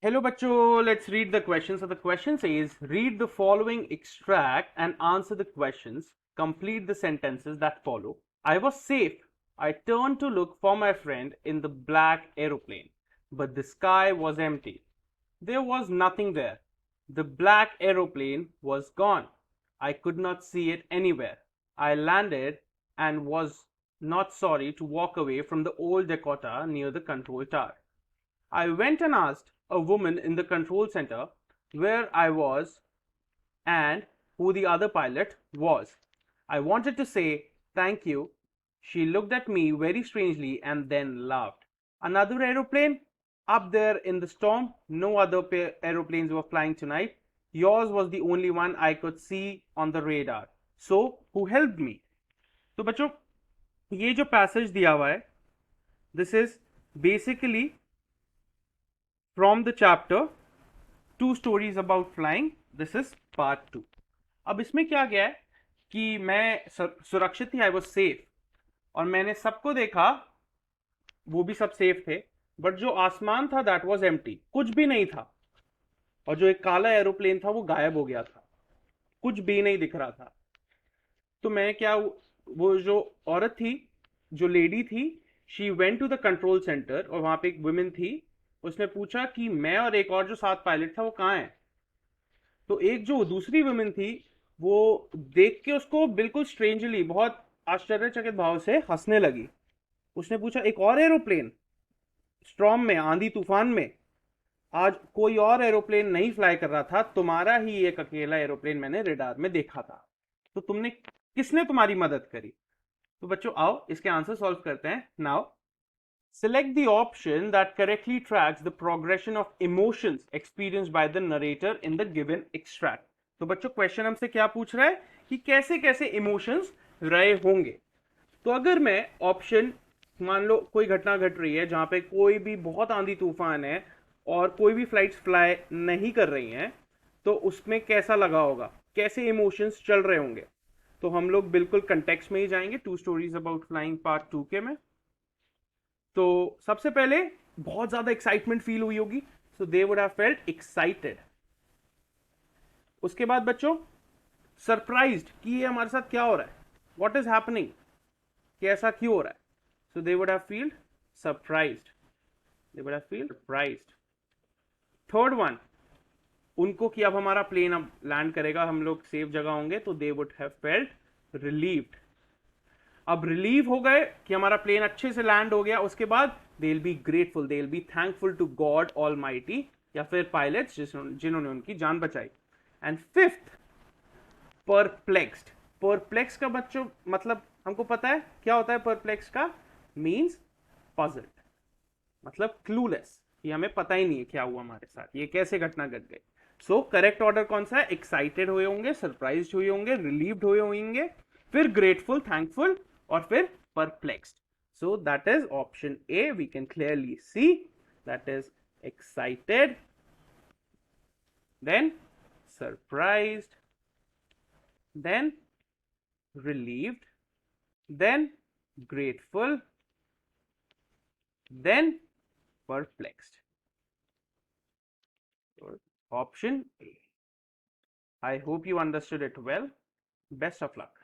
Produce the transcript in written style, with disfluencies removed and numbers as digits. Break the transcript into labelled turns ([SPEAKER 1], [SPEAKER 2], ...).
[SPEAKER 1] Hello bachcho, let's read the question. So the question says, read the following extract and answer the questions. Complete the sentences that follow. I was safe. I turned to look for my friend in the black aeroplane, but the sky was empty. There was nothing there. The black aeroplane was gone. I could not see it anywhere. I landed and was not sorry to walk away from the old Dakota near the control tower. I went and asked a woman in the control center where I was and who the other pilot was. I wanted to say thank you. She looked at me very strangely and then laughed. Another aeroplane? Up there in the storm, no other aeroplanes were flying tonight. Yours was the only one I could see on the radar. So, who helped me? तो बच्चों ये जो passage दिया हुआ है this is basically from the chapter two stories about flying. This is part two. अब इसमें क्या गया है कि मैं सुरक्षित थी, आई वॉज सेफ, और मैंने सबको देखा, वो भी सब सेफ थे, बट जो आसमान था दैट वॉज एम्प्टी, कुछ भी नहीं था. और जो एक काला एरोप्लेन था वो गायब हो गया था, कुछ भी नहीं दिख रहा था. तो मैं क्या, वो जो औरत थी, जो लेडी थी, she went to the control centre, और वहां पे एक वुमेन थी. उसने पूछा कि मैं और एक और जो साथ पायलट था वो कहाँ है. तो एक जो दूसरी वुमेन थी, वो देख के उसको बिल्कुल स्ट्रेंजली, बहुत आश्चर्यचकित भाव से हंसने लगी. उसने पूछा, एक और एरोप्लेन स्ट्रॉम में, आंधी तूफान में? आज कोई और एरोप्लेन नहीं फ्लाई कर रहा था, तुम्हारा ही एक अकेला एरोप्लेन मैंने रेडार में देखा था. तो तुमने, किसने तुम्हारी मदद करी? तो बच्चों आओ इसके आंसर सॉल्व करते हैं. Now select the option that correctly tracks the progression of emotions experienced by the narrator in the given extract. तो बच्चों क्वेश्चन हमसे क्या पूछ रहा है कि कैसे कैसे इमोशंस रहे होंगे. तो अगर मैं ऑप्शन, मान लो कोई घटना घट रही है जहां पे कोई भी बहुत आंधी तूफान है और कोई भी फ्लाइट्स फ्लाई नहीं कर रही हैं, तो उसमें कैसा लगा होगा, कैसे इमोशंस चल रहे होंगे. तो हम लोग बिल्कुल कंटेक्स्ट में ही जाएंगे to stories about flying part two के में. तो सबसे पहले बहुत ज्यादा एक्साइटमेंट फील हुई होगी, so they would have felt excited. उसके बाद बच्चों सरप्राइज्ड कि ये हमारे साथ क्या हो रहा है, व्हाट इज हैपनिंग, कि ऐसा क्यों हो रहा है. So they would have feel surprised. They would have feel surprised. Third one, उनको कि अब हमारा प्लेन अब लैंड करेगा, हम लोग सेफ जगह होंगे, तो दे वुड हैव फेल्ट रिलीव्ड. अब रिलीव हो गए कि हमारा प्लेन अच्छे से लैंड हो गया. उसके बाद they will be grateful, they will be thankful to God almighty, या फिर पायलट्स जिन्होंने उनकी जान बचाई. And fifth, perplexed. परप्लेक्स का बच्चों मतलब हमको पता है क्या होता है. परप्लेक्स का मीन्स पजल्ड, मतलब क्लूलेस, ये हमें पता ही नहीं है क्या हुआ हमारे साथ, ये कैसे घटना घट गई. सो करेक्ट ऑर्डर कौन सा है? एक्साइटेड हुए होंगे, सरप्राइज्ड हुए होंगे, रिलीव्ड हुए होंगे, फिर ग्रेटफुल, थैंकफुल, और फिर perplexed. So that is option A. We can clearly see that is excited, then surprised, then relieved, then grateful, then perplexed. Option A. I hope you understood it well. Best of luck.